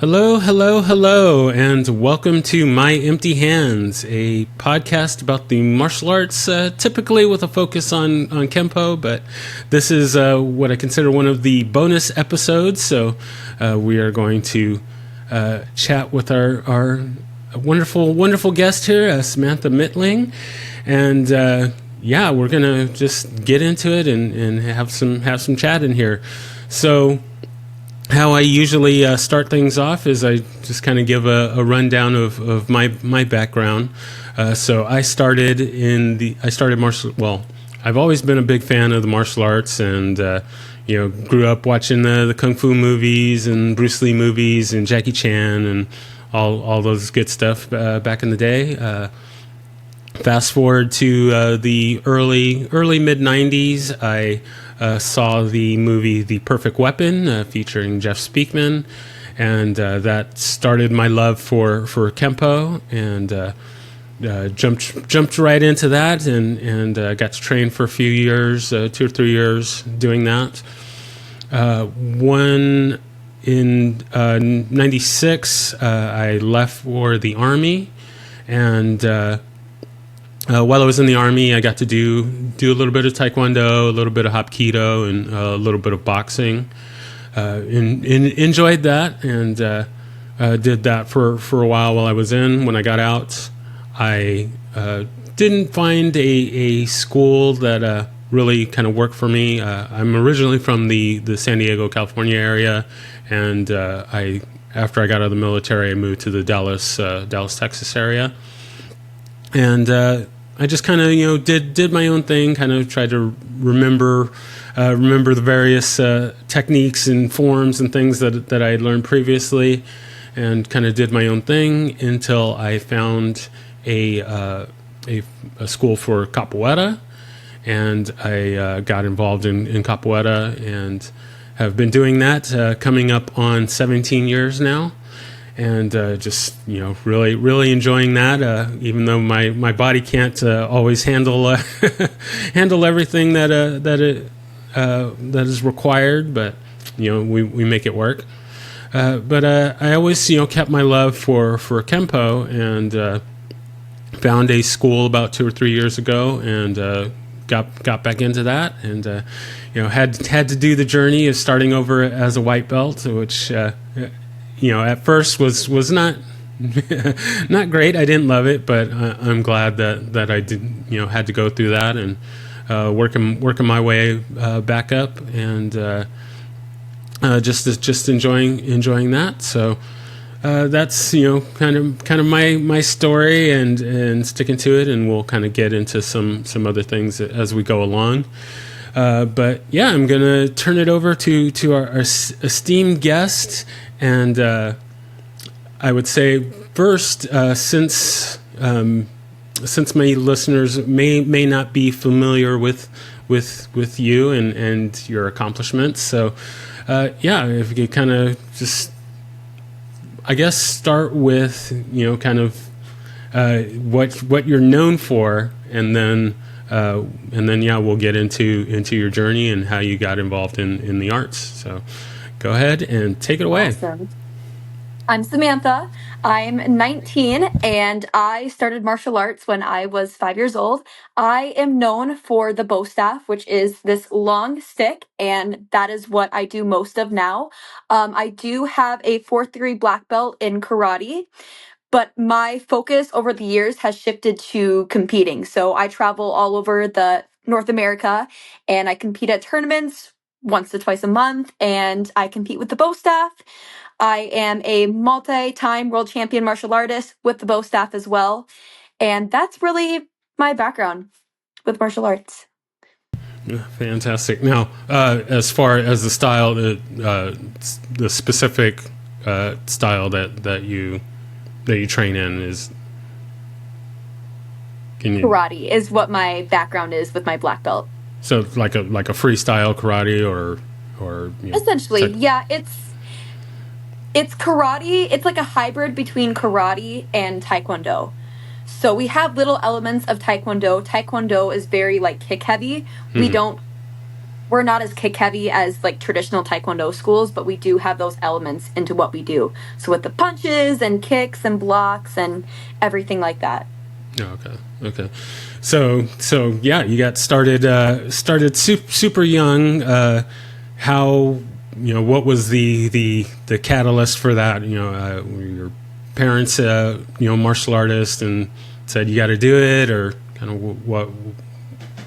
Hello, hello, hello, and welcome to My Empty Hands, a podcast about the martial arts, typically with a focus on Kempo, but this is what I consider one of the bonus episodes, so we are going to chat with our wonderful, wonderful guest here, Samantha Mitling, and yeah, we're going to just get into it and have some chat in here. So how I usually start things off is I just kind of give a rundown of my background. So I started martial. Well, I've always been a big fan of the martial arts, and grew up watching the kung fu movies and Bruce Lee movies and Jackie Chan and all those good stuff back in the day. Fast forward to the early mid '90s, I saw the movie The Perfect Weapon featuring Jeff Speakman, and that started my love for Kempo, and jumped right into that, and got to train for a few years, 2 or 3 years doing that. One in '96, I left for the Army, and while I was in the Army, I got to do a little bit of Taekwondo, a little bit of Hapkido, and a little bit of boxing. Enjoyed that, and did that for a while I was in. When I got out, I didn't find a school that really kind of worked for me. I'm originally from the San Diego, California area, and after I got out of the military, I moved to the Dallas, Texas area. And I just kind of did my own thing, kind of tried to remember the various techniques and forms and things that I had learned previously, and kind of did my own thing until I found a school for capoeira, and I got involved in capoeira and have been doing that coming up on 17 years now. And just really enjoying that. Even though my body can't always handle handle everything that is required, but we make it work. But I always kept my love for Kempo, and found a school about 2 or 3 years ago, and got back into that, and had to do the journey of starting over as a white belt, which. At first was not not great. I didn't love it, but I'm glad that I did. Had to go through that, and working my way back up, and just enjoying that. So that's kind of my story, and sticking to it, and we'll kind of get into some other things as we go along. But yeah, I'm gonna turn it over to our esteemed guest. And I would say first, since my listeners may not be familiar with you and your accomplishments, so if you could kind of just, I guess, start with kind of what you're known for, and then we'll get into your journey and how you got involved in the arts. So. Go ahead and take it away. Awesome. I'm Samantha. I'm 19, and I started martial arts when I was 5 years old. I am known for the bow staff, which is this long stick, and that is what I do most of now. I do have a 4th degree black belt in karate, but my focus over the years has shifted to competing. So I travel all over the North America, and I compete at tournaments once to twice a month, and I compete with the bow staff. I am a multi-time world champion martial artist with the bow staff as well. And that's really my background with martial arts. Fantastic. Now, as far as the style, the specific style that you train in is. Karate is what my background is with my black belt. So like a freestyle karate, or essentially, yeah, it's karate. It's like a hybrid between karate and taekwondo. So we have little elements of taekwondo. Taekwondo is very like kick heavy. We don't we're not as kick heavy as like traditional taekwondo schools, but we do have those elements into what we do. So with the punches and kicks and blocks and everything like that. Oh, okay. So yeah, you got started super young. How, what was the catalyst for that? Were your parents martial artists and said you got to do it, or kind of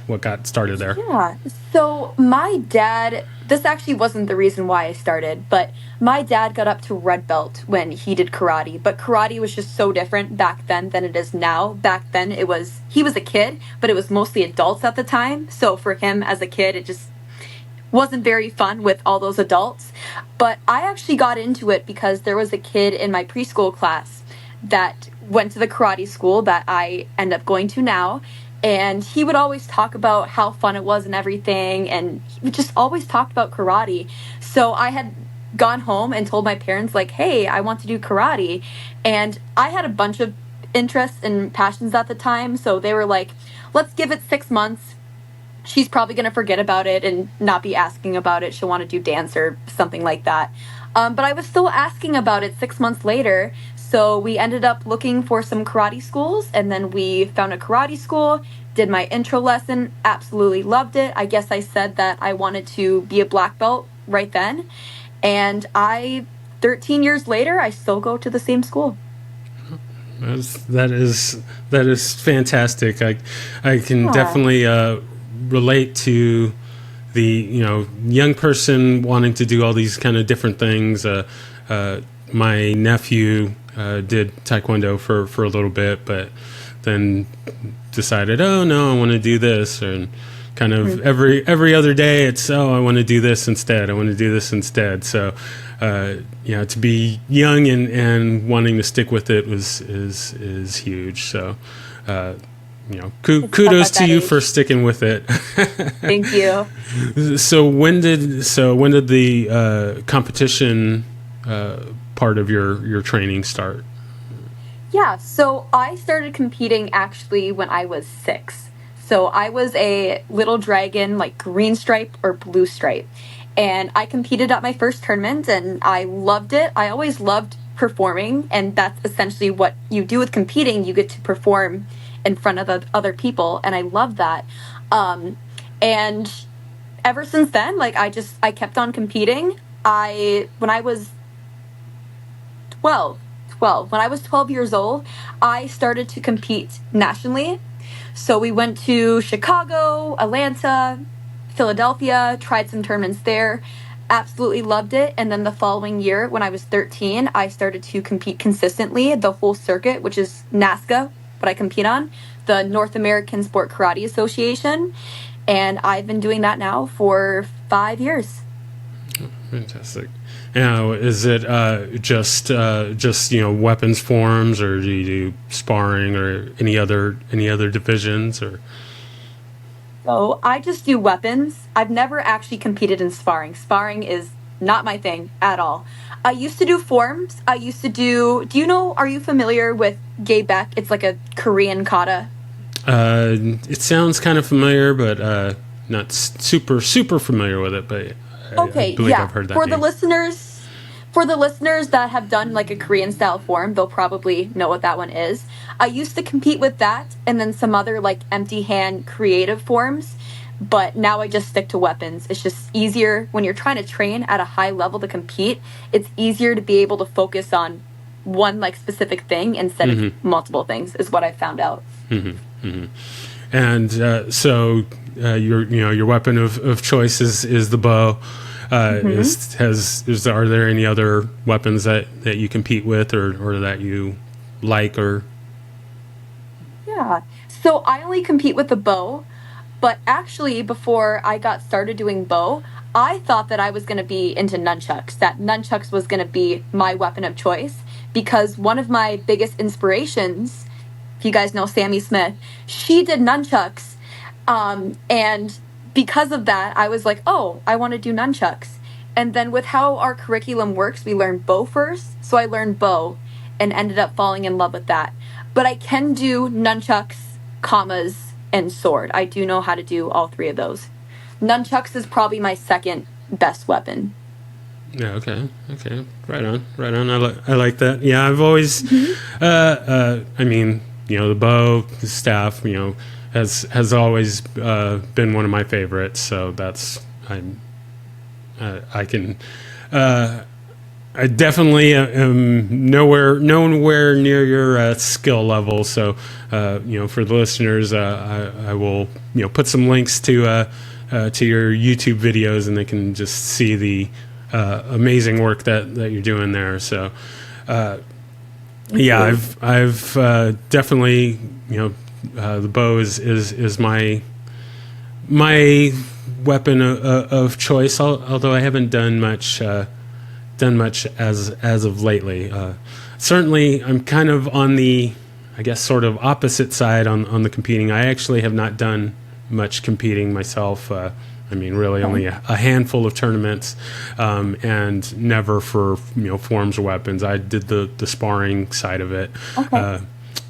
what got started there? Yeah. So my dad, this actually wasn't the reason why I started, but my dad got up to red belt when he did karate. But karate was just so different back then than it is now. Back then he was a kid, but it was mostly adults at the time. So for him as a kid, it just wasn't very fun with all those adults. But I actually got into it because there was a kid in my preschool class that went to the karate school that I end up going to now. And he would always talk about how fun it was and everything. And he just always talked about karate. So I had gone home and told my parents, like, hey, I want to do karate. And I had a bunch of interests and passions at the time. So they were like, let's give it 6 months. She's probably going to forget about it and not be asking about it. She'll want to do dance or something like that. But I was still asking about it 6 months later. So we ended up looking for some karate schools, and then we found a karate school, did my intro lesson, absolutely loved it. I guess I said that I wanted to be a black belt right then. And 13 years later, I still go to the same school. That is fantastic. I can definitely relate to the young person wanting to do all these kind of different things. My nephew did taekwondo for a little bit, but then decided, oh no, I want to do this, and kind of every other day it's, oh, I want to do this instead. I want to do this instead. So to be young and wanting to stick with it is huge. So kudos to you for sticking with it. Thank you. So when did the competition part of your training start? Yeah, so I started competing actually when I was 6. So I was a little dragon, like green stripe or blue stripe. And I competed at my first tournament and I loved it. I always loved performing, and that's essentially what you do with competing. You get to perform in front of other people, and I love that. And ever since then, like I kept on competing. When I was 12, when I was 12 years old, I started to compete nationally. So we went to Chicago, Atlanta, Philadelphia, tried some tournaments there, absolutely loved it. And then the following year, when I was 13, I started to compete consistently the whole circuit, which is NASCA, what I compete on, the North American Sport Karate Association. And I've been doing that now for 5 years. Oh, fantastic. Now, is it just weapons forms, or do you do sparring or any other divisions, or? So I just do weapons. I've never actually competed in sparring. Sparring is not my thing at all. I used to do forms. Are you familiar with Gay Beck? It's like a Korean kata. It sounds kind of familiar, but not super familiar with it. But Okay, I believe yeah. I've heard that For name. for the listeners that have done like a Korean style form, they'll probably know what that one is. I used to compete with that and then some other like empty hand creative forms, but now I just stick to weapons. It's just easier when you're trying to train at a high level to compete. It's easier to be able to focus on one like specific thing instead of multiple things, is what I found out. And so your weapon of choice is the bow. Are there any other weapons that you compete with or that you like, or? Yeah. So I only compete with the bow, but actually before I got started doing bow, I thought that I was going to be into nunchucks, that nunchucks was going to be my weapon of choice, because one of my biggest inspirations, if you guys know Sammy Smith, she did nunchucks. And because of that, I was like, oh, I want to do nunchucks. And then with how our curriculum works, we learn bow first. So I learned bow and ended up falling in love with that. But I can do nunchucks, commas, and sword. I do know how to do all three of those. nunchucks is probably my second best weapon. Yeah. Okay. Okay. Right on. Right on. I like that. Yeah. I've always, I mean, the bow, the staff, has always been one of my favorites. So I can. I definitely am nowhere near your skill level. So, for the listeners, I will put some links to your YouTube videos, and they can just see the amazing work that you're doing there. So, yeah, I've definitely the bow is my weapon of choice. Although I haven't done much as of lately. Certainly, I'm kind of on the, I guess, sort of opposite side on the competing. I actually have not done much competing myself. I mean, really only a handful of tournaments, and never for forms or weapons. I did the sparring side of it,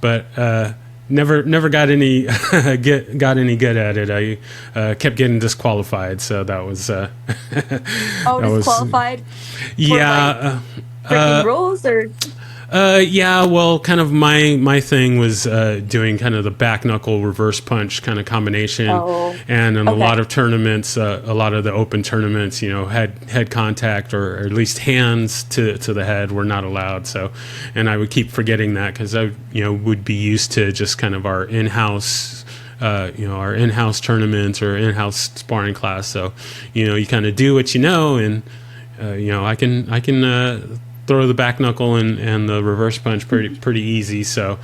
but never got any got any good at it. I kept getting disqualified, so that was disqualified. Yeah, breaking rules or. Yeah, well, kind of my thing was doing kind of the back knuckle reverse punch kind of combination, and in a lot of tournaments, a lot of the open tournaments, head contact or at least hands to the head were not allowed. So, and I would keep forgetting that because I would be used to just kind of our in-house. Our in-house tournaments or in-house sparring class. So, you kind of do what you know, and I can throw the back knuckle and the reverse punch pretty easy. So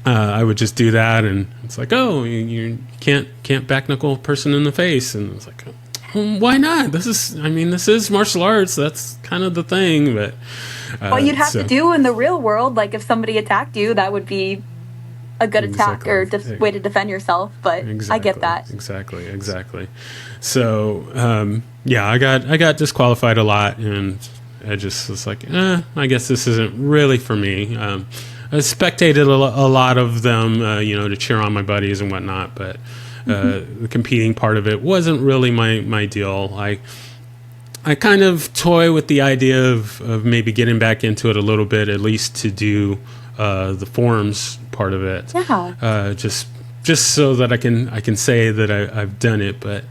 I would just do that, and it's like, oh, you can't back knuckle a person in the face, and it's like, why not? This is martial arts. That's kind of the thing. But what you'd have to do in the real world, like if somebody attacked you, that would be a good attack or way to defend yourself. But I get that. Exactly. So yeah, I got disqualified a lot, and I just was like, I guess this isn't really for me. I spectated a lot of them, to cheer on my buddies and whatnot, but the competing part of it wasn't really my deal. I kind of toy with the idea of maybe getting back into it a little bit, at least to do the forms part of it. Yeah. Just so that I can say that I've done it, but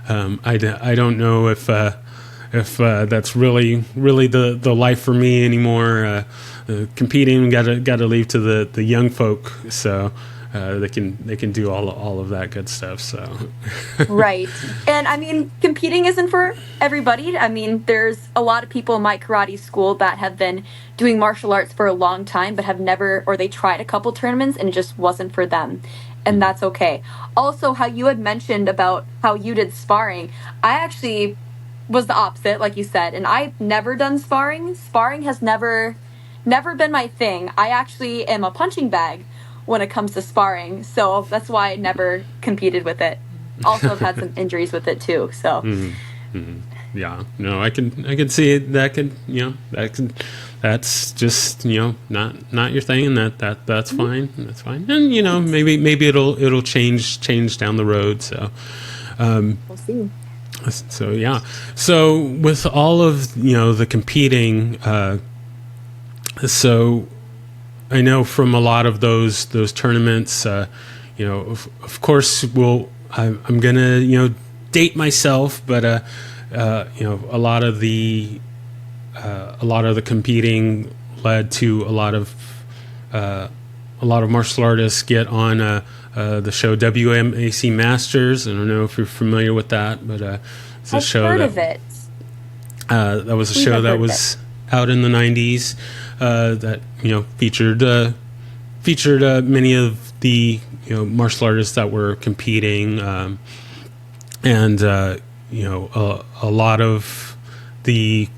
I don't know if that's really the life for me anymore. Competing gotta leave to the young folk, so they can do all of that good stuff. So right. And I mean, competing isn't for everybody. I mean, there's a lot of people in my karate school that have been doing martial arts for a long time but have never, or they tried a couple tournaments and it just wasn't for them, and that's okay. Also, how you had mentioned about how you did sparring, I actually was the opposite, like you said, and I've never done sparring. Sparring has never been my thing. I actually am a punching bag when it comes to sparring, so that's why I never competed with it. Also, I've had some injuries with it too. So, yeah, no, I can see it. That's just not your thing, and that's fine. That's fine, and maybe it'll change down the road. So, we'll see. So yeah, so with all of the competing, so I know from a lot of those tournaments, of course, I'm gonna date myself, but a lot of the competing led to a lot of martial artists get on the show WMAC Masters. I don't know if you're familiar with that, but it's a show heard of it. That was a show that was out in the 90s that featured many of the martial artists that were competing, and a lot of the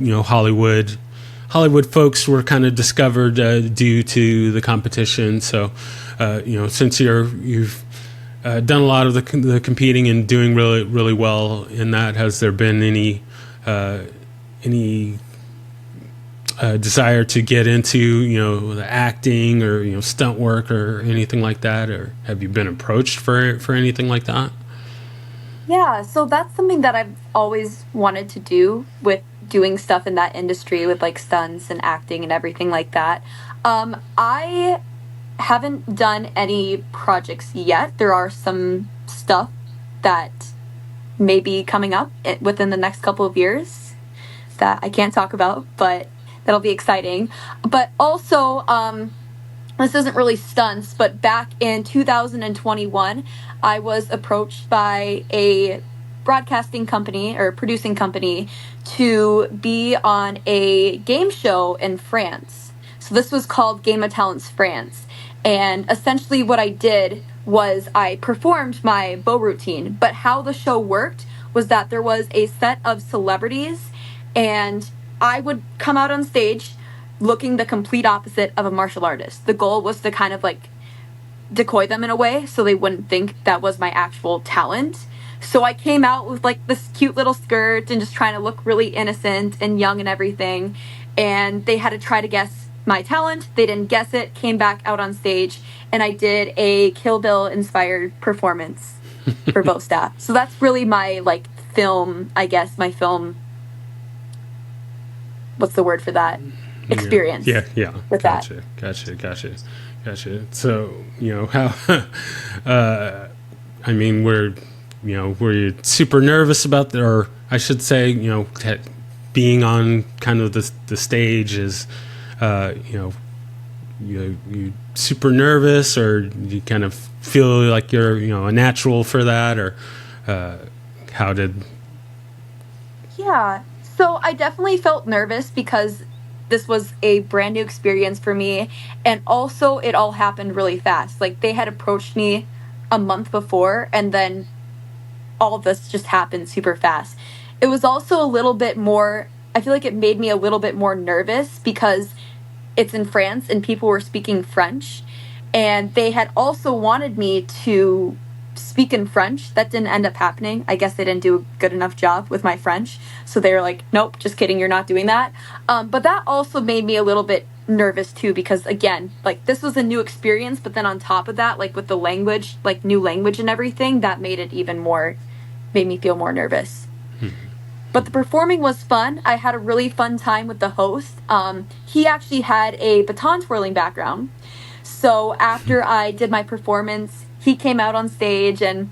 Hollywood folks were kind of discovered due to the competition. So, since you've done a lot of the competing and doing really well in that, has there been any desire to get into the acting or stunt work or anything like that, or have you been approached for anything like that? Yeah, so that's something that I've always wanted to do with doing stuff in that industry with like stunts and acting and everything like that. I haven't done any projects yet. There are some stuff that may be coming up within the next couple of years that I can't talk about, but that'll be exciting. But also, this isn't really stunts, but back in 2021, I was approached by a broadcasting company or producing company to be on a game show in France. So this was called Game of Talents France. And essentially, what I did was I performed my bow routine. But how the show worked was that there was a set of celebrities, and I would come out on stage looking the complete opposite of a martial artist. The goal was to kind of like decoy them in a way so they wouldn't think that was my actual talent. So I came out with like this cute little skirt and just trying to look really innocent and young and everything. And they had to try to guess my talent. They didn't guess it, came back out on stage, and I did a Kill Bill inspired performance for both staff. So that's really my like film, I guess, my film, what's the word for that? Experience Yeah. with that. Gotcha. So, how, I mean, were you super nervous about or I should say, being on kind of the stage is, you super nervous, or you kind of feel like you're, a natural for that, or, how did, Yeah. So I definitely felt nervous because this was a brand new experience for me. And also, it all happened really fast. Like, they had approached me a month before, and then all of this just happened super fast. It was also a little bit more, I feel like it made me a little bit more nervous because it's in France and people were speaking French. And they had also wanted me to speak in French. That didn't end up happening. I guess they didn't do a good enough job with my French. So they were like, nope, just kidding, you're not doing that. But that also made me a little bit nervous too, because again, like this was a new experience. But then on top of that, like with the language, like new language and everything, that made it even more, made me feel more nervous. But the performing was fun. I had a really fun time with the host. He actually had a baton twirling background. So after I did my performance, he came out on stage and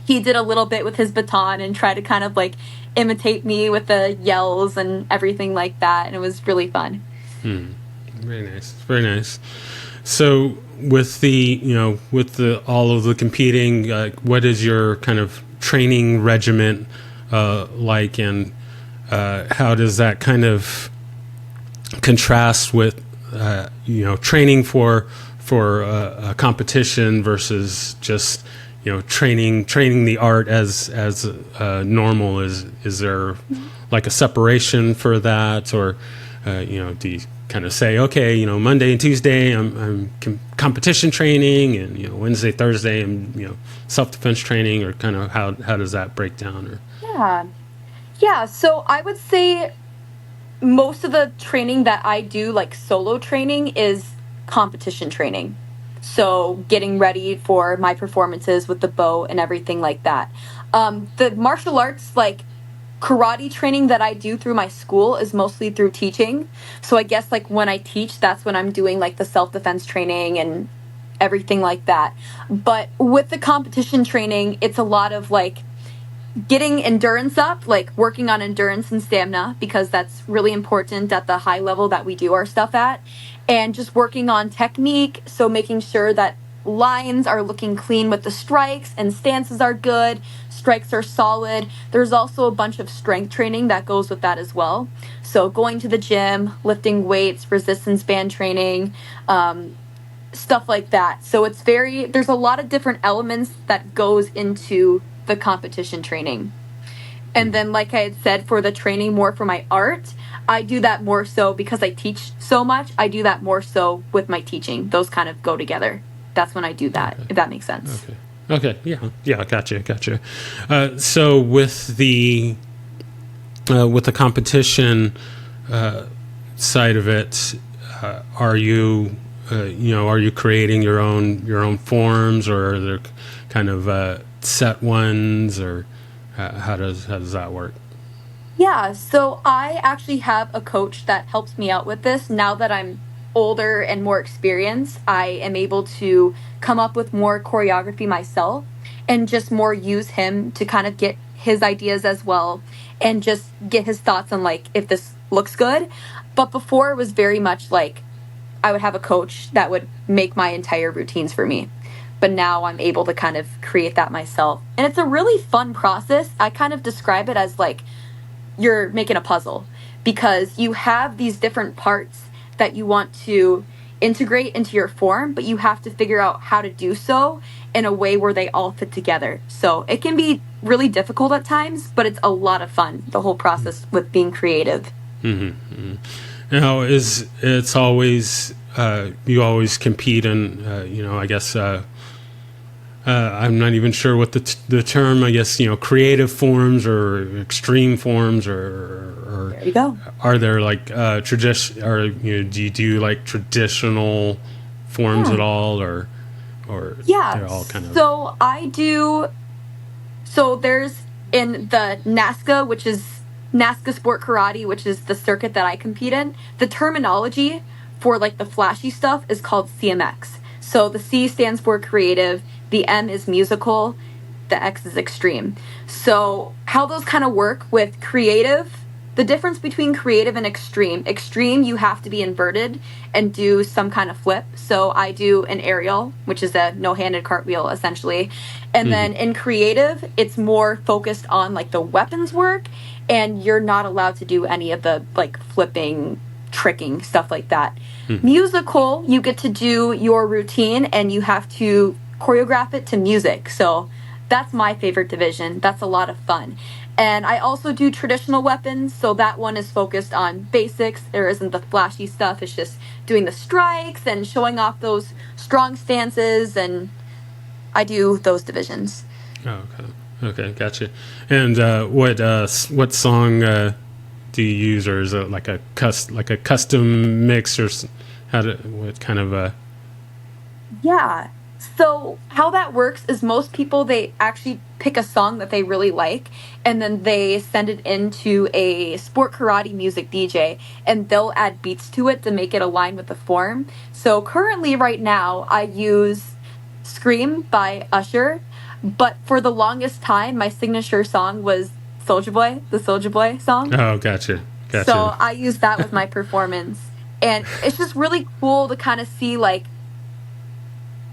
he did a little bit with his baton and tried to kind of like imitate me with the yells and everything like that. And it was really fun. very nice. So with the, with the, all of the competing, what is your kind of training regiment, like, and, how does that kind of contrast with, training for a competition versus just training the art as normal? Is there like a separation for that, or do you kind of say, okay, Monday and Tuesday I'm competition training, and Wednesday, Thursday I'm self-defense training, or kind of how does that break down? Or Yeah, so I would say most of the training that I do, like solo training, is competition training. So getting ready for my performances with the bow and everything like that. The martial arts, like karate training that I do through my school, is mostly through teaching. So I guess like when I teach, that's when I'm doing like the self defense training and everything like that. But with the competition training, it's a lot of like getting endurance up, like working on endurance and stamina, because that's really important at the high level that we do our stuff at, and just working on technique. So making sure that lines are looking clean with the strikes and stances are good, strikes are solid. There's also a bunch of strength training that goes with that as well. So going to the gym, lifting weights, resistance band training, stuff like that. So there's a lot of different elements that goes into the competition training. And then, like I had said, for the training more for my art, I do that more so because I teach so much. I do that more so with my teaching. Those kind of go together. That's when I do that, if that makes sense. Okay. Yeah. Gotcha. So with the competition side of it, are you are you creating your own forms, or are there kind of set ones, or how does that work? Yeah, so I actually have a coach that helps me out with this. Now that I'm older and more experienced, I am able to come up with more choreography myself and just more use him to kind of get his ideas as well and just get his thoughts on like if this looks good. But before it was very much like I would have a coach that would make my entire routines for me. But now I'm able to kind of create that myself. And it's a really fun process. I kind of describe it as like you're making a puzzle because you have these different parts that you want to integrate into your form, but you have to figure out how to do so in a way where they all fit together. So it can be really difficult at times, but it's a lot of fun, the whole process with being creative. Now, is it's always you always compete in I guess I'm not even sure what the term, I guess, creative forms or extreme forms, or There you go. are there like tradition, or do you do like traditional forms Yeah. at all, or Yeah. they're all kind of. So I do. So there's in the NASCA, which is NASCA Sport Karate, which is the circuit that I compete in. The terminology for like the flashy stuff is called CMX. So the C stands for creative, the M is musical, the X is extreme. So how those kind of work with creative, the difference between creative and extreme, you have to be inverted and do some kind of flip. So I do an aerial, which is a no-handed cartwheel essentially. And then in creative, it's more focused on like the weapons work, and you're not allowed to do any of the like flipping, tricking, stuff like that. Musical, you get to do your routine and you have to choreograph it to music. So that's my favorite division. That's a lot of fun. And I also do traditional weapons, so that one is focused on basics. There isn't the flashy stuff. It's just doing the strikes and showing off those strong stances, and I do those divisions. Oh, okay, gotcha. And what song do you use, or is it like a custom mix, or what kind of Yeah. So how that works is most people they actually pick a song that they really like and then they send it into a sport karate music DJ and they'll add beats to it to make it align with the form. So currently right now I use Scream by Usher, but for the longest time my signature song was Soulja Boy, the Soulja Boy song. Oh, gotcha, So gotcha. I use that with my performance. And it's just really cool to kind of see like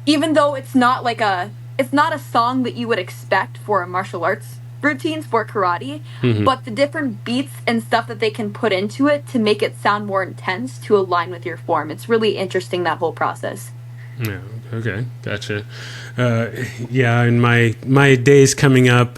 even though it's not a song that you would expect for a martial arts routine sport karate, but the different beats and stuff that they can put into it to make it sound more intense to align with your form. It's really interesting, that whole process. Yeah. Okay. Gotcha. Yeah. In my days coming up,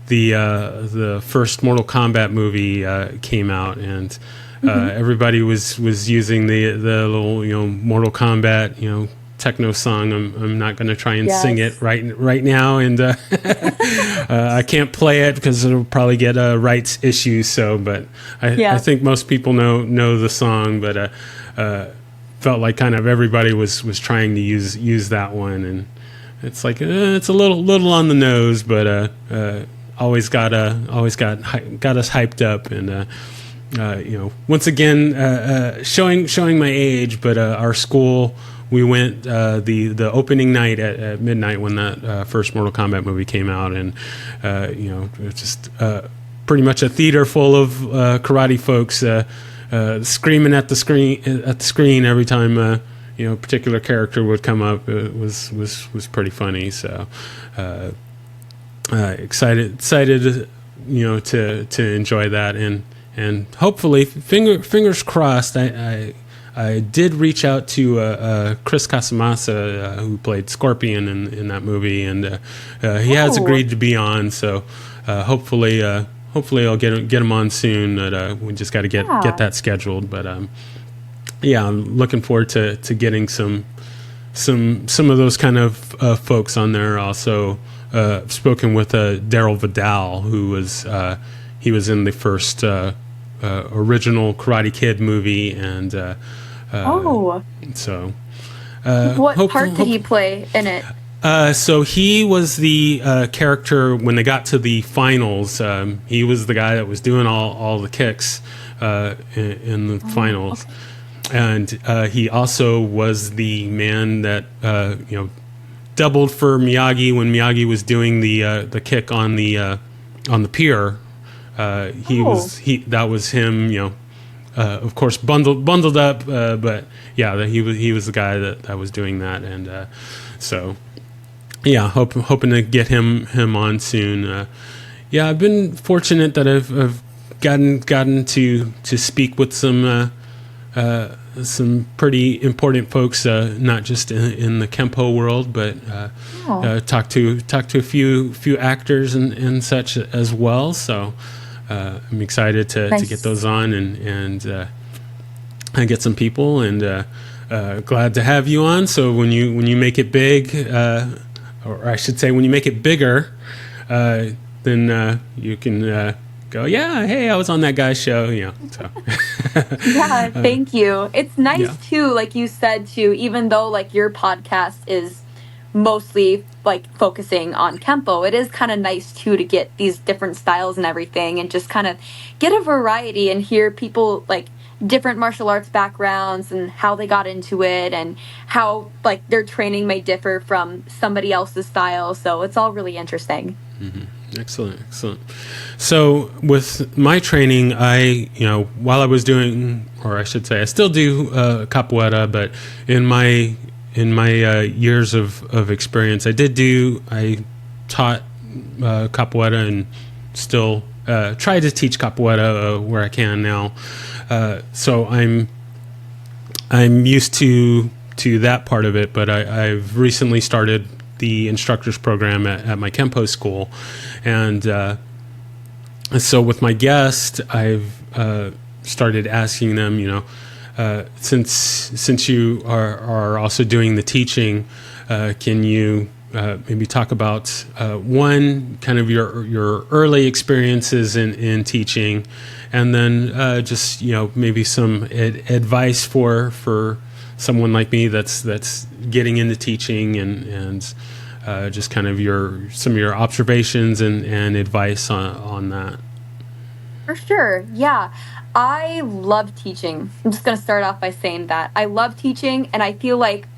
the first Mortal Kombat movie came out, and everybody was using the little Mortal Kombat techno song. I'm not going to try and sing it Yes. right now, and I can't play it because it'll probably get rights issues. So, but I Yeah. think most people know the song, but felt like kind of everybody was trying to use that one, and it's like it's a little on the nose, but got us hyped up, and once again showing my age, but our school, we went the opening night at midnight when that first Mortal Kombat movie came out, and it's just pretty much a theater full of karate folks screaming at the screen every time a particular character would come up. It was pretty funny. So excited to enjoy that, and hopefully fingers crossed. I did reach out to Chris Casamassa, who played Scorpion in that movie, and he has Oh, agreed to be on. So hopefully I'll get him on soon. But we just got to get yeah. that scheduled. But yeah, I'm looking forward to getting some of those kind of folks on there. Also, spoken with Daryl Vidal, who was he was in the first original Karate Kid movie, and Oh, so what part did hope he play in it? So he was the character when they got to the finals. He was the guy that was doing all the kicks in the finals, Okay. and he also was the man that doubled for Miyagi when Miyagi was doing the kick on the pier. Oh, That was him. Of course, bundled up, but yeah, he was the guy that was doing that, and so yeah, hoping to get him on soon. Yeah, I've been fortunate that I've gotten to speak with some pretty important folks, not just in the Kempo world, but oh, talk to a few actors and such as well. So I'm excited to get nice. those on and get some people, and glad to have you on. So when you make it big, or I should say when you make it bigger, then you can go, yeah, hey, I was on that guy's show. So Yeah, thank you. It's yeah. nice too, like you said too, even though like your podcast is mostly like focusing on Kempo, it is kind of nice too to get these different styles and everything and just kind of get a variety and hear people like different martial arts backgrounds and how they got into it and how like their training may differ from somebody else's style. So it's all really interesting. Excellent, excellent. So with my training, while I was doing, or I should say, I still do capoeira, but in my years of experience, I taught capoeira and still try to teach capoeira where I can now. So I'm used to that part of it, but I've recently started the instructors program at my Kempo school, and so with my guest, I've started asking them, since you are also doing the teaching, can you maybe talk about one kind of your early experiences in teaching, and then just maybe some advice for someone like me that's getting into teaching, and just kind of some of your observations and advice on that. For sure. Yeah. I love teaching. I'm just going to start off by saying that. I love teaching and I feel like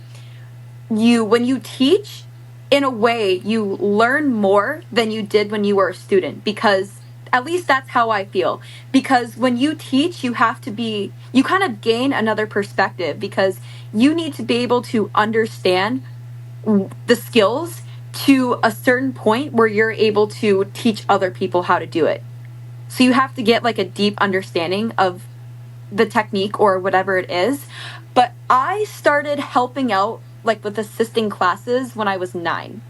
when you teach in a way you learn more than you did when you were a student because at least that's how I feel because when you teach you kind of gain another perspective because you need to be able to understand the skills to a certain point where you're able to teach other people how to do it. So you have to get like a deep understanding of the technique or whatever it is. But I started helping out like with assisting classes when I was 9.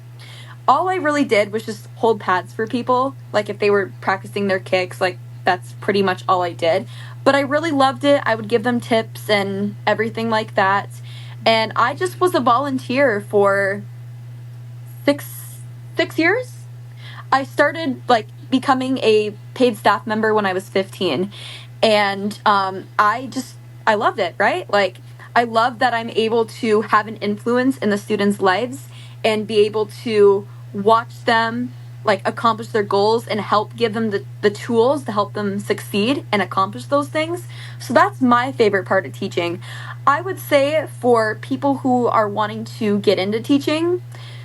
All I really did was just hold pads for people, like if they were practicing their kicks, like that's pretty much all I did. But I really loved it. I would give them tips and everything like that. And I just was a volunteer for 6 years. I started like becoming a paid staff member when I was 15. And I loved it, right? Like, I love that I'm able to have an influence in the students' lives and be able to watch them like accomplish their goals and help give them the tools to help them succeed and accomplish those things. So that's my favorite part of teaching. I would say for people who are wanting to get into teaching,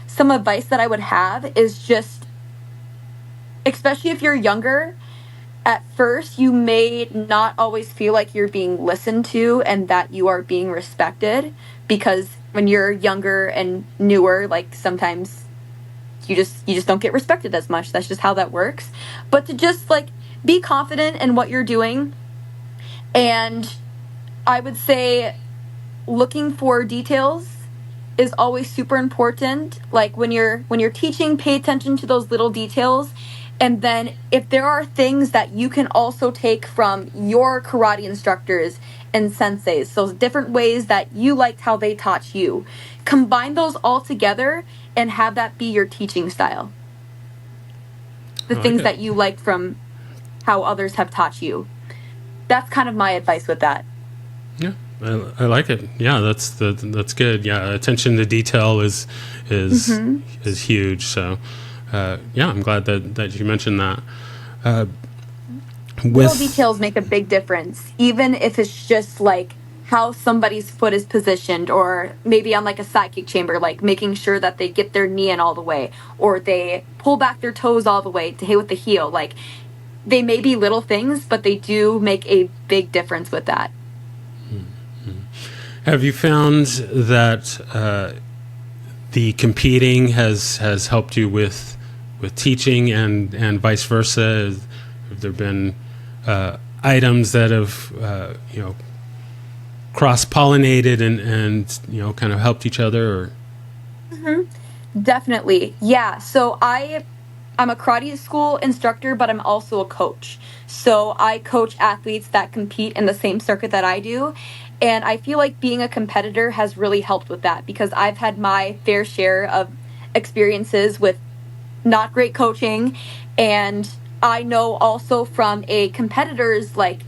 some advice that I would have is just, especially if you're younger, at first you may not always feel like you're being listened to and that you are being respected because when you're younger and newer, like sometimes you just don't get respected as much. That's just how that works. But to just like be confident in what you're doing, and I would say looking for details is always super important. Like when you're teaching, pay attention to those little details. And then if there are things that you can also take from your karate instructors and senseis, so different ways that you liked how they taught you, combine those all together and have that be your teaching style. The I like things it. that you liked from how others have taught you. That's kind of my advice with that. Yeah, I like it. Yeah, that's good. Yeah, attention to detail is Hmm. is huge. So, yeah, I'm glad that you mentioned that. Uh, Little with details make a big difference, even if it's just like how somebody's foot is positioned, or maybe on like a sidekick chamber, like making sure that they get their knee in all the way, or they pull back their toes all the way to hit with the heel. Like they may be little things, but they do make a big difference with that. Have you found that the competing has helped you with teaching and vice versa? Have there been items that have cross pollinated and kind of helped each other? Or Hmm. Definitely. Yeah. I'm a karate school instructor, but I'm also a coach. So I coach athletes that compete in the same circuit that I do. And I feel like being a competitor has really helped with that because I've had my fair share of experiences with not great coaching. And I know also from a competitor's like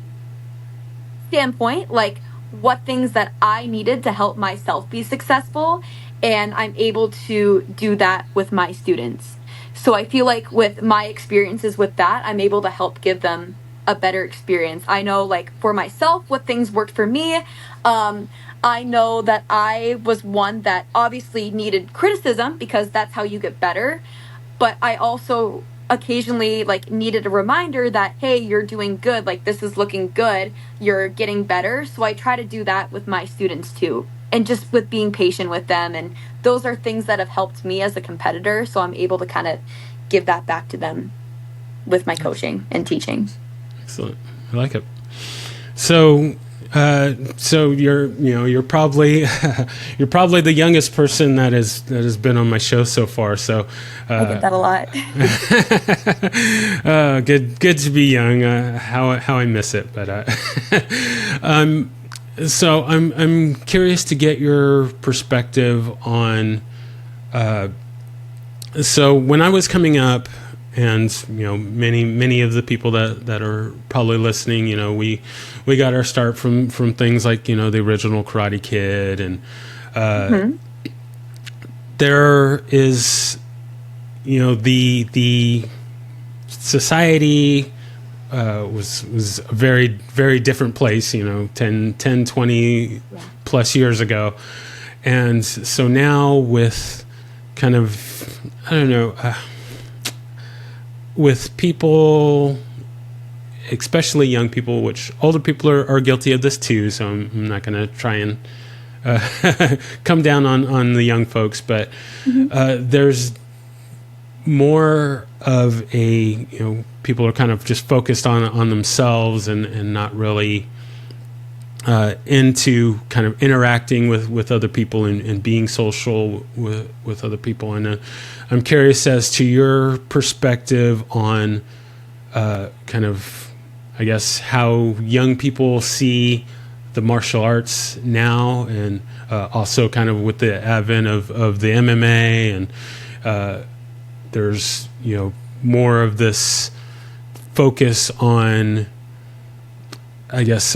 standpoint, like what things that I needed to help myself be successful. And I'm able to do that with my students. So I feel like with my experiences with that, I'm able to help give them a better experience. I know, like, for myself, what things worked for me. Um, I know that I was one that obviously needed criticism because that's how you get better, but I also occasionally like needed a reminder that hey, you're doing good, like this is looking good, you're getting better. So I try to do that with my students too, and just with being patient with them, and those are things that have helped me as a competitor, so I'm able to kind of give that back to them with my coaching and teaching. excellent, I like it. So, so you're probably you're probably the youngest person that has been on my show so far. So, I get that a lot. good to be young. How I miss it, but so I'm curious to get your perspective on. So when I was coming up, and many of the people that are probably listening, we got our start from things like the original Karate Kid, and Hmm. there is the society was a very very different place 10, 20 Yeah. plus years ago, and so now with kind of I don't know with people, especially young people, which older people are guilty of this too. So I'm not going to try and come down on the young folks, but Hmm. there's more of a people are kind of just focused on themselves and not really into kind of interacting with other people and being social with other people. And I'm curious as to your perspective on kind of, I guess, how young people see the martial arts now, and also kind of with the advent of the MMA, and there's more of this focus on, I guess,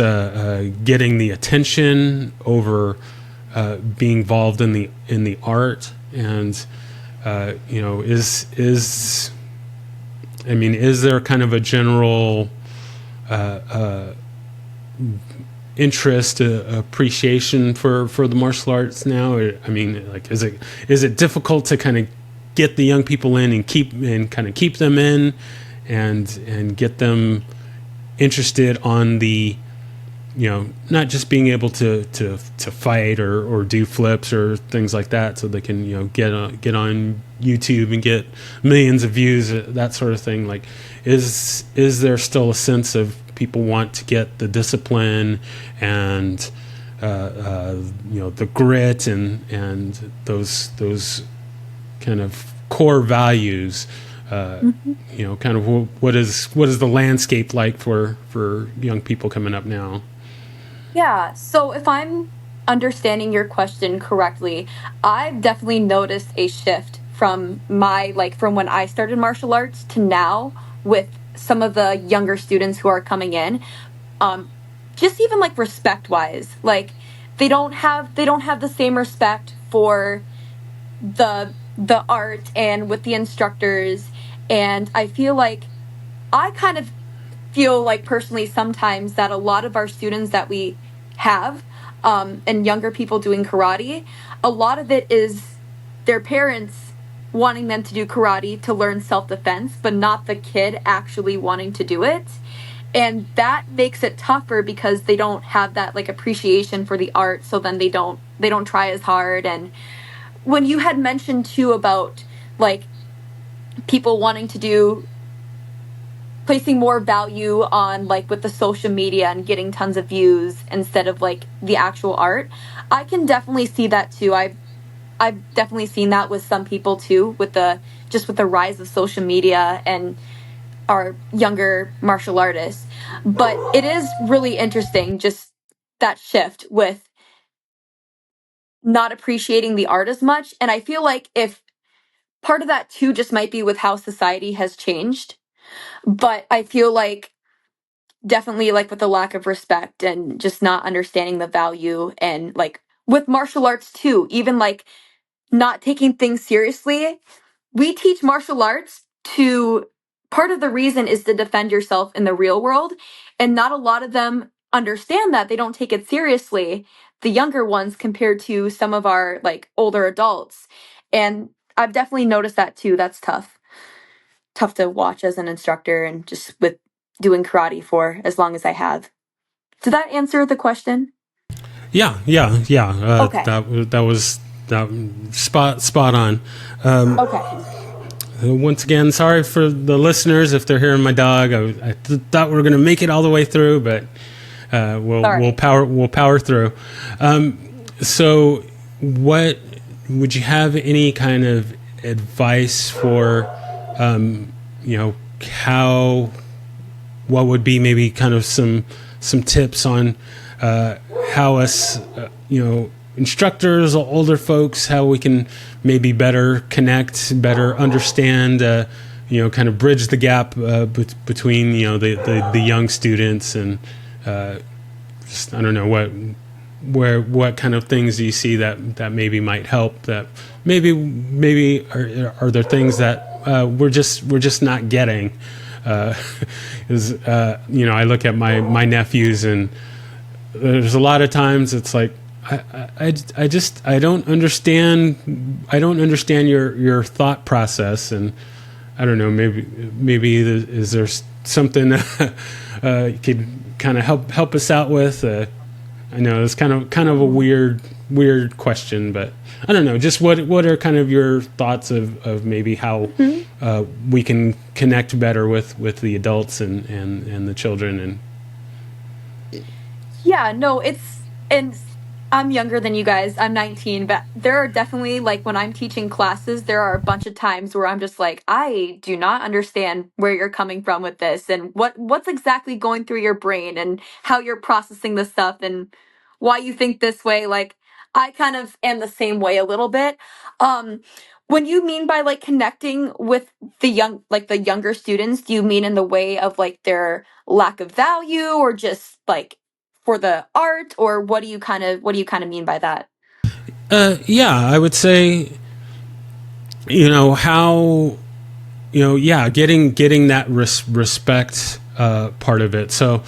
getting the attention over being involved in the art, and is I mean, is there kind of a general interest, appreciation for the martial arts now? I mean, like, is it difficult to kind of get the young people in and kind of keep them in, and get them interested on the not just being able to fight or do flips or things like that, so they can get on YouTube and get millions of views, that sort of thing. Like, is there still a sense of people want to get the discipline and the grit and those kind of core values? Kind of what is the landscape like for young people coming up now? Yeah. So if I'm understanding your question correctly, I've definitely noticed a shift from from when I started martial arts to now with some of the younger students who are coming in. Um, just even like respect wise. Like they don't have the same respect for the art and with the instructors. And I kind of feel like personally sometimes that a lot of our students that we have, and younger people doing karate, a lot of it is their parents wanting them to do karate to learn self-defense, but not the kid actually wanting to do it. And that makes it tougher because they don't have that like appreciation for the art, so then they don't try as hard. And when you had mentioned too about like people wanting to do placing more value on like with the social media and getting tons of views instead of like the actual art, I can definitely see that too. I've definitely seen that with some people too, with the rise of social media and our younger martial artists. But it is really interesting, just that shift with not appreciating the art as much. And I feel like if part of that too just might be with how society has changed. But I feel like definitely like with the lack of respect and just not understanding the value, and like with martial arts too, even like not taking things seriously. We teach martial arts to, part of the reason is to defend yourself in the real world, and not a lot of them understand that. They don't take it seriously, the younger ones, compared to some of our like older adults. And I've definitely noticed that too. That's tough to watch as an instructor, and just with doing karate for as long as I have. Did that answer the question? Yeah. Okay. That was that spot on. Okay. Once again, sorry for the listeners if they're hearing my dog. I thought we were going to make it all the way through, but we'll power through. So, what would you have any kind of advice for, how, what would be maybe kind of some tips on how us, instructors, older folks, how we can maybe better connect, better understand, kind of bridge the gap between the young students, and just, I don't know, what kind of things do you see that maybe might help, that maybe are there things that we're just not getting. I look at my nephews, and there's a lot of times it's like I don't understand your thought process, and I don't know, maybe is there something you could kind of help us out with. I know it's kind of a weird question, but I don't know, just what are kind of your thoughts of maybe how we can connect better with the adults and the children. And Yeah, no, and I'm younger than you guys. I'm 19, but there are definitely like when I'm teaching classes, there are a bunch of times where I'm just like, I do not understand where you're coming from with this, and what's exactly going through your brain, and how you're processing the stuff, and why you think this way. Like I kind of am the same way a little bit. Um when you mean by like connecting with the younger students, do you mean in the way of like their lack of value, or just like for the art, or what do you kind of mean by that? yeah, I would say, how, getting that respect part of it. So,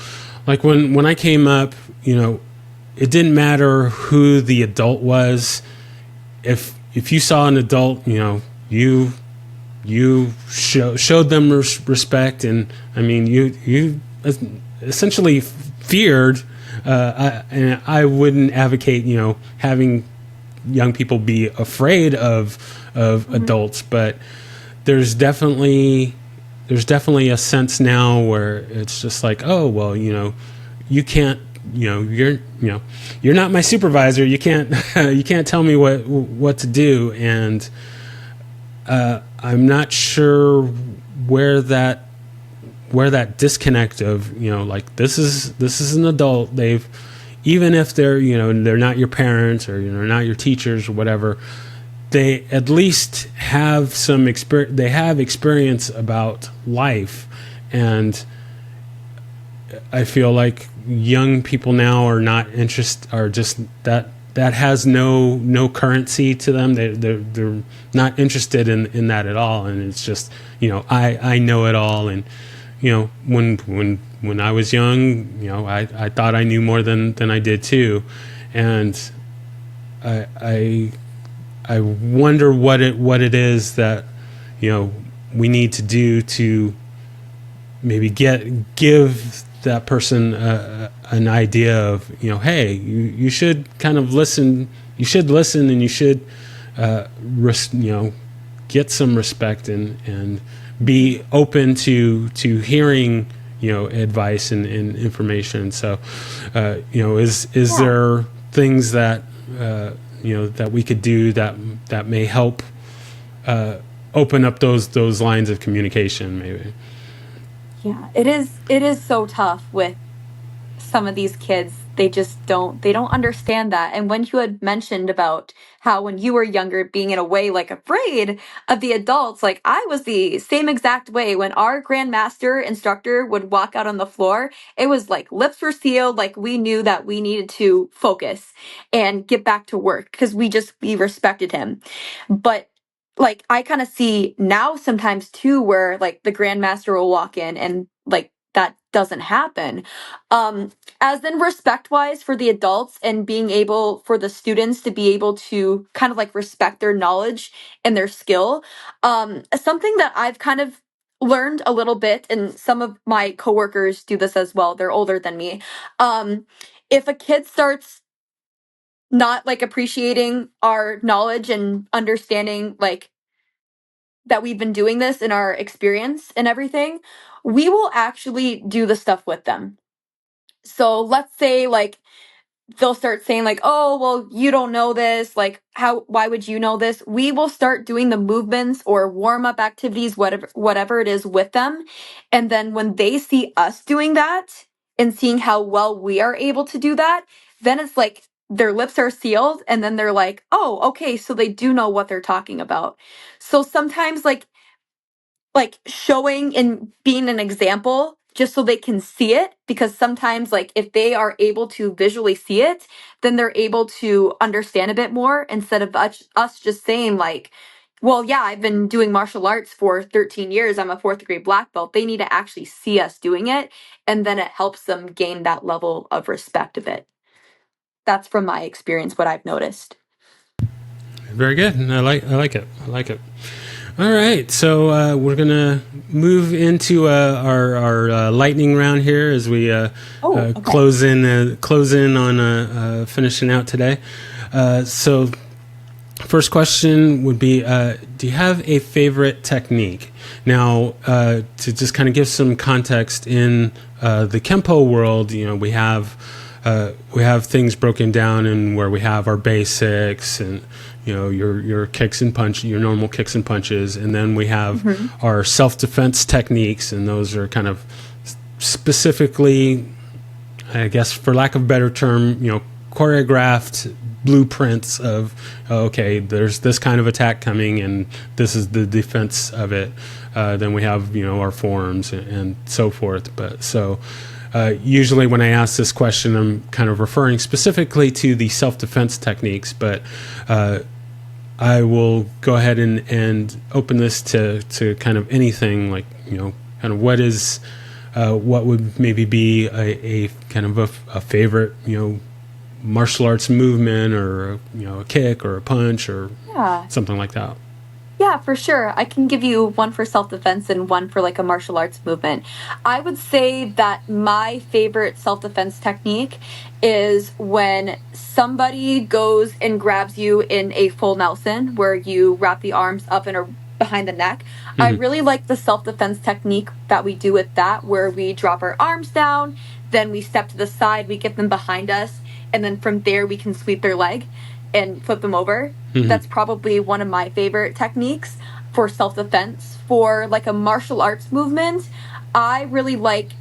like when I came up, it didn't matter who the adult was. If you saw an adult, you showed them respect, and I mean you essentially feared. And I wouldn't advocate, having young people be afraid of adults, but there's definitely a sense now where it's just like, oh well, you can't, you're not my supervisor. You can't you can't tell me what to do. And I'm not sure where that disconnect of, like this is an adult. They've, even if they're, they're not your parents, or not your teachers or whatever, they at least have some experience. They have experience about life, and I feel like young people now are not are just that has no currency to them. They're not interested in that at all, and it's just, I know it all. And when I was young, I thought I knew more than I did too. And I I wonder what it is that we need to do to maybe give that person an idea of, hey, you should kind of listen. You should listen, and you should get some respect and be open to hearing advice and information. So is Yeah. there things that that we could do that may help open up those lines of communication, maybe? Yeah, it is so tough with some of these kids. They don't understand that. And when you had mentioned about how when you were younger being in a way like afraid of the adults, like I was the same exact way. When our grandmaster instructor would walk out on the floor, it was like lips were sealed, like we knew that we needed to focus and get back to work because we respected him. But like I kind of see now sometimes too where like the grandmaster will walk in and like that doesn't happen. As in respect wise for the adults and being able for the students to be able to kind of like respect their knowledge and their skill. Something that I've kind of learned a little bit, and some of my coworkers do this as well, they're older than me. If a kid starts not like appreciating our knowledge and understanding like that we've been doing this in our experience and everything, we will actually do the stuff with them. So let's say like they'll start saying like, "Oh, well, you don't know this. Like why would you know this?" We will start doing the movements or warm-up activities, whatever it is with them. And then when they see us doing that and seeing how well we are able to do that, then it's like their lips are sealed and then they're like, "Oh, okay, so they do know what they're talking about." So sometimes like showing and being an example just so they can see it, because sometimes like if they are able to visually see it, then they're able to understand a bit more instead of us just saying like, well, yeah, I've been doing martial arts for 13 years, I'm a fourth degree black belt. They need to actually see us doing it, and then it helps them gain that level of respect of it. That's from my experience what I've noticed. Very good. I like it. I like it. All right, so we're gonna move into our lightning round here as we Oh, okay. close in on finishing out today. So, first question would be: do you have a favorite technique? Now, to just kind of give some context in the Kempo world, we have things broken down in where we have our basics and your kicks and punch, your normal kicks and punches, and then we have Hmm. our self-defense techniques, and those are kind of specifically, I guess, for lack of a better term, choreographed blueprints of, okay, there's this kind of attack coming, and this is the defense of it. Then we have our forms and so forth. But so usually when I ask this question, I'm kind of referring specifically to the self-defense techniques, but I will go ahead and open this to kind of anything, like, kind of what would maybe be a kind of a favorite, martial arts movement, or, a kick or a punch or Yeah. something like that. Yeah, for sure. I can give you one for self defense and one for like a martial arts movement. I would say that my favorite self defense technique is when somebody goes and grabs you in a full Nelson, where you wrap the arms up and behind the neck. I Mm-hmm. really like the self defense technique that we do with that, where we drop our arms down, then we step to the side, we get them behind us, and then from there we can sweep their leg and flip them over. Mm-hmm. That's probably one of my favorite techniques for self defense. For like a martial arts movement, I really like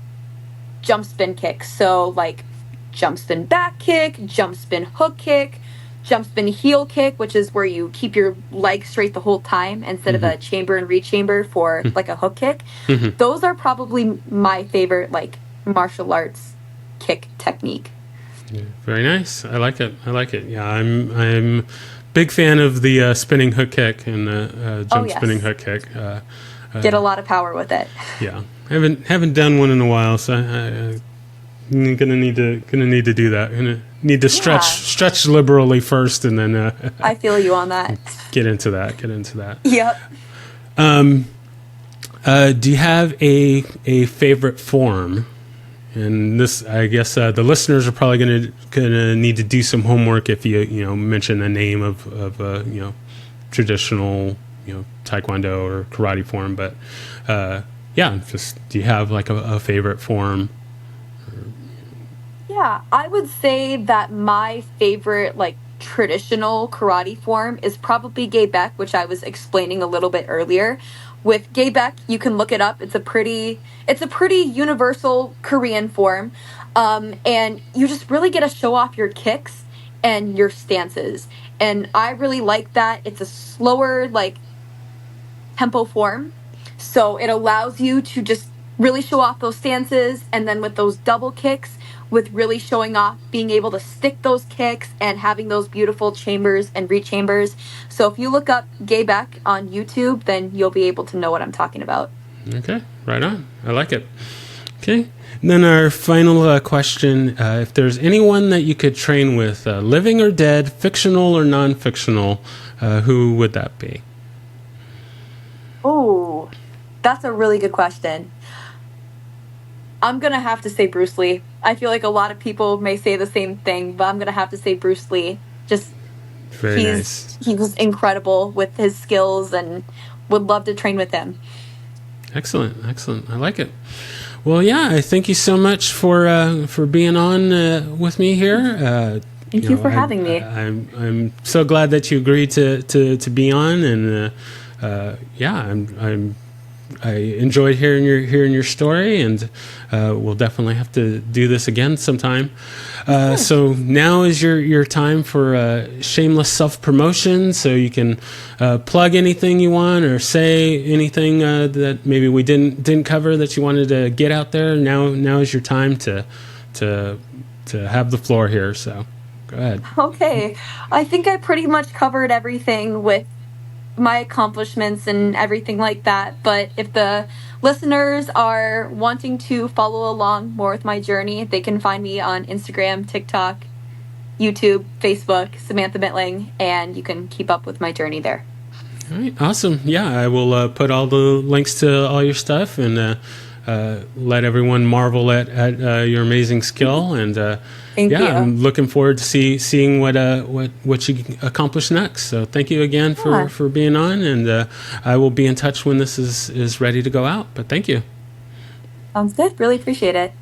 jump spin kicks. So, like jump spin back kick, jump spin hook kick, jump spin heel kick, which is where you keep your leg straight the whole time instead of Mm-hmm. a chamber and rechamber for like a hook kick. Mm-hmm. Those are probably my favorite like martial arts kick technique. Yeah, very nice. I like it. Yeah, I'm big fan of the spinning hook kick and the jump spinning hook kick. Get a lot of power with it. Yeah, haven't done one in a while, so I'm gonna need to do that. Gonna need to stretch liberally first, and then I feel you on that. Get into that. Yep. Do you have a favorite form? And this, I guess, the listeners are probably gonna need to do some homework if you mention the name of traditional taekwondo or karate form. But just do you have like a favorite form? Yeah, I would say that my favorite like traditional karate form is probably Gaebek, which I was explaining a little bit earlier. With Gaebek, you can look it up. It's a pretty universal Korean form, and you just really get to show off your kicks and your stances. And I really like that. It's a slower like tempo form, so it allows you to just really show off those stances, and then with those double kicks, with really showing off being able to stick those kicks and having those beautiful chambers and re-chambers. So if you look up Gaebek on YouTube, then you'll be able to know what I'm talking about. Okay, right on. I like it. Okay, and then our final question, if there's anyone that you could train with, living or dead, fictional or non-fictional, who would that be? Oh, that's a really good question. I'm going to have to say Bruce Lee. I feel like a lot of people may say the same thing, but I'm going to have to say Bruce Lee. Just very nice. He was incredible with his skills and would love to train with him. Excellent. I like it. Well, yeah, I thank you so much for being on with me here. Thank you for having me. I'm so glad that you agreed to be on, and I enjoyed hearing your story, and we'll definitely have to do this again sometime. So now is your time for shameless self-promotion, so you can plug anything you want or say anything that maybe we didn't cover that you wanted to get out there. Now is your time to have the floor here, so go ahead. Okay. I think I pretty much covered everything with my accomplishments and everything like that, but if the listeners are wanting to follow along more with my journey, they can find me on Instagram, TikTok, YouTube, Facebook, Samantha Mitling, and you can keep up with my journey there. All right, awesome. Yeah, I will put all the links to all your stuff and let everyone marvel at your amazing skill. And Thank you. I'm looking forward to seeing what you accomplish next. So thank you again for being on, and I will be in touch when this is ready to go out. But thank you. Sounds good. Really appreciate it.